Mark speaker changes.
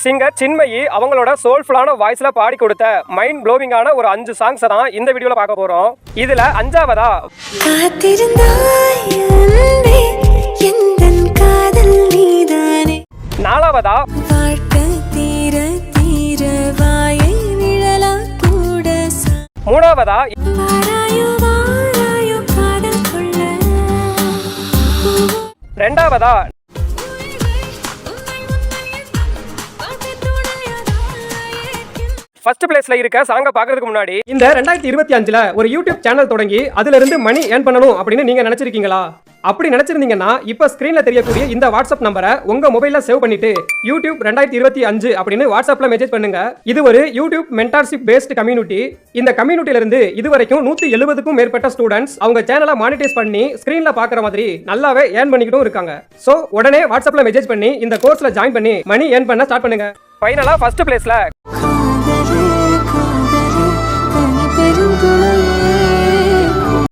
Speaker 1: Singer Chinmayi அவங்களோட சோல்ஃபுல்லான வாய்ஸ்ல பாடி கொடுத்த மைண்ட் ப்ளோவிங்கான ஒரு 5 சாங்ஸ் தான் இந்த வீடியோல பார்க்க போறோம். இதுல 5வதா நாலாவதா 3வதா 2வதா ஃபர்ஸ்ட் பிளேஸ்ல இருக்க சாங்க பாக்குறதுக்கு முன்னாடி இந்த 2025ல ஒரு யூடியூப் சேனல் தொடங்கி அதுல இருந்து மணி ஏர்ன் பண்ணணும் அப்படின்னு நீங்க நினைச்சிருக்கீங்களா? அப்படி நினைச்சிருந்தீங்கன்னா இப்ப ஸ்கிரீன்ல தெரியக்கூடிய இந்த வாட்ஸ்அப் நம்பரை உங்க மொபைல்ல சேவ் பண்ணிட்டு யூடியூப் 2025 அப்படின்னு வாட்ஸ்அப்ல மெசேஜ் பண்ணுங்க. இது ஒரு யூடியூப் மென்டார்ஷிப் பேஸ்ட் கம்யூனிட்டி. இந்த கம்யூனிட்டில இருந்து இதுவரைக்கும் 170க்கும் மேற்பட்ட ஸ்டூடெண்ட்ஸ் அவங்க சேனலை மானிட்டைஸ் பண்ணி ஸ்கிரீன்ல பாக்குற மாதிரி நல்லாவே ஏர்ன் பண்ணிக்கிட்டும் இருக்காங்க. சோ உடனே வாட்ஸ்அப்ல மெசேஜ் பண்ணி இந்த கோர்ஸ்ல ஜாயின் பண்ணி மணி ஏர்ன் பண்ண ஸ்டார்ட் பண்ணுங்க. ஃபைனலா ஃபர்ஸ்ட் பிளேஸ்ல